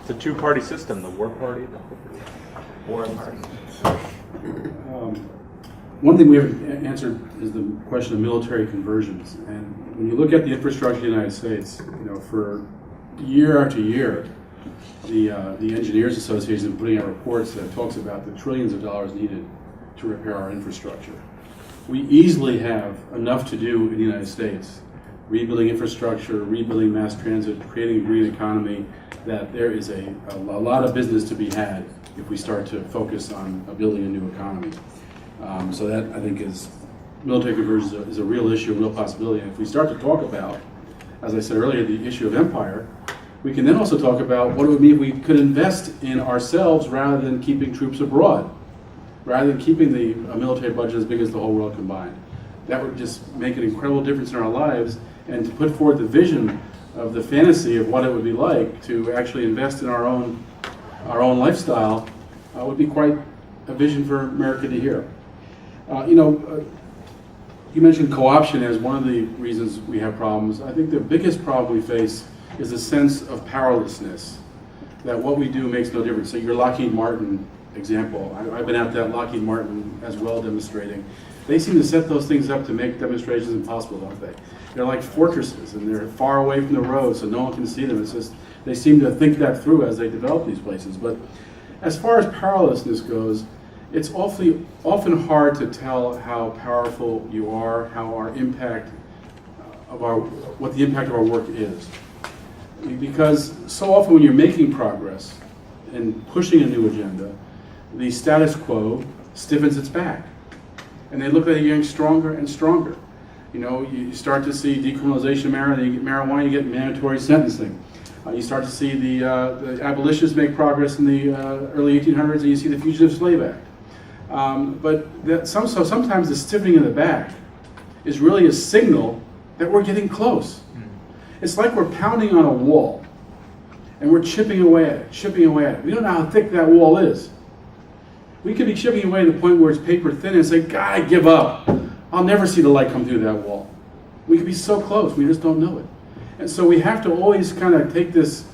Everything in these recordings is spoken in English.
It's a two-party system, the war party. War party. One thing we haven't answered is the question of military conversions. And when you look at the infrastructure of the United States, for year after year, the Engineers Association is putting out reports that talks about the trillions of dollars needed to repair our infrastructure. We easily have enough to do in the United States, rebuilding infrastructure, rebuilding mass transit, creating a green economy, that there is a lot of business to be had if we start to focus on building a new economy. So that, I think, is military conversions is a real issue, a real possibility. And if we start to talk about, as I said earlier, the issue of empire, we can then also talk about what it would mean if we could invest in ourselves rather than keeping troops abroad, rather than keeping the military budget as big as the whole world combined. That would just make an incredible difference in our lives, and to put forward the vision of the fantasy of what it would be like to actually invest in our own lifestyle would be quite a vision for America to hear. You mentioned co-option as one of the reasons we have problems. I think the biggest problem we face is a sense of powerlessness, that what we do makes no difference. So your Lockheed Martin example, I've been at that Lockheed Martin as well demonstrating. They seem to set those things up to make demonstrations impossible, don't they? They're like fortresses, and they're far away from the road, so no one can see them. It's just, they seem to think that through as they develop these places. But as far as powerlessness goes, it's often hard to tell how powerful you are, how our impact what the impact of our work is. Because so often when you're making progress and pushing a new agenda, the status quo stiffens its back. And they look like you're getting stronger and stronger. You start to see decriminalization of marijuana, you get mandatory sentencing. You start to see the abolitionists make progress in the early 1800s, and you see the Fugitive Slave Act. Sometimes the stiffening in the back is really a signal that we're getting close. It's like we're pounding on a wall, and we're chipping away at it. We don't know how thick that wall is. We could be chipping away to the point where it's paper thin and say, God, give up. I'll never see the light come through that wall. We could be so close, we just don't know it. And so we have to always kind of take this,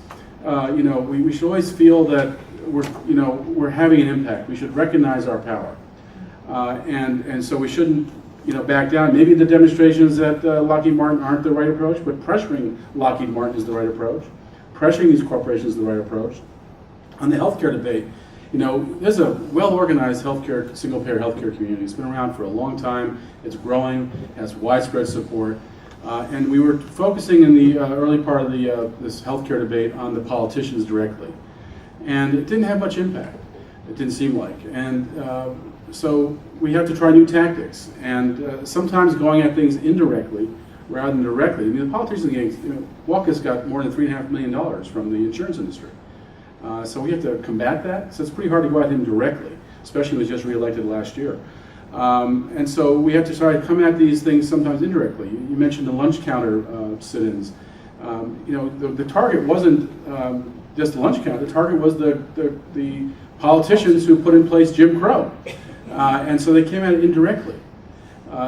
we should always feel that we're having an impact. We should recognize our power. And so we shouldn't back down. Maybe the demonstrations at Lockheed Martin aren't the right approach, but pressuring Lockheed Martin is the right approach. Pressuring these corporations is the right approach. On the healthcare debate, there's a well-organized single-payer healthcare community. It's been around for a long time. It's growing, has widespread support. And we were focusing in the early part of this healthcare debate on the politicians directly. And it didn't have much impact, it didn't seem like. And so we have to try new tactics. And sometimes going at things indirectly rather than directly. The politicians, Walkus got more than $3.5 million from the insurance industry. So we have to combat that. So it's pretty hard to go at him directly, especially when he was just reelected last year. And so we have to try to come at these things sometimes indirectly. You mentioned the lunch counter sit-ins. The target wasn't just the lunch counter. The target was the politicians who put in place Jim Crow. And so they came at it indirectly.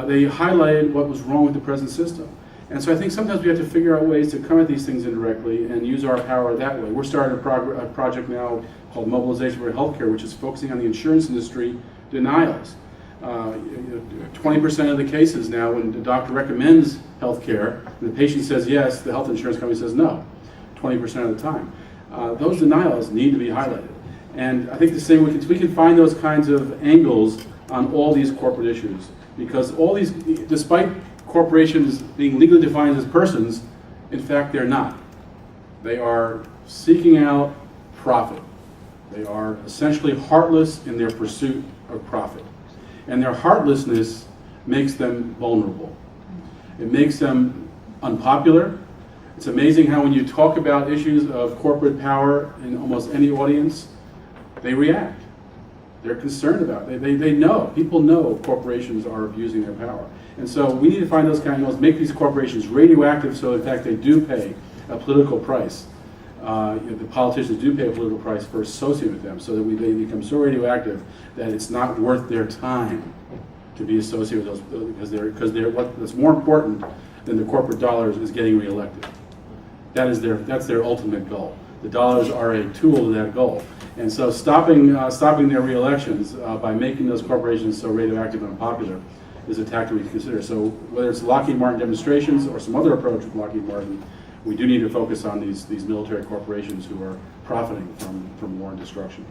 They highlighted what was wrong with the present system. And so I think sometimes we have to figure out ways to come at these things indirectly and use our power that way. We're starting a project now called Mobilization for Healthcare, which is focusing on the insurance industry denials. 20% of the cases now, when the doctor recommends healthcare, and the patient says yes, the health insurance company says no, 20% of the time. Those denials need to be highlighted. And I think the same, we can find those kinds of angles on all these corporate issues, because all these, despite corporations being legally defined as persons, in fact they're not. They are seeking out profit. They are essentially heartless in their pursuit of profit. And their heartlessness makes them vulnerable. It makes them unpopular. It's amazing how when you talk about issues of corporate power in almost any audience, they react. They're concerned about it. They know, people know corporations are abusing their power. And so we need to find those kind of angles, make these corporations radioactive so in fact they do pay a political price. The politicians do pay a political price for associating with them, so that they become so radioactive that it's not worth their time to be associated with those, because what's more important than the corporate dollars is getting reelected. That's their ultimate goal. The dollars are a tool to that goal. And so stopping their re-elections by making those corporations so radioactive and unpopular is a tactic we can consider. So whether it's Lockheed Martin demonstrations or some other approach with Lockheed Martin, we do need to focus on these military corporations who are profiting from war and destruction.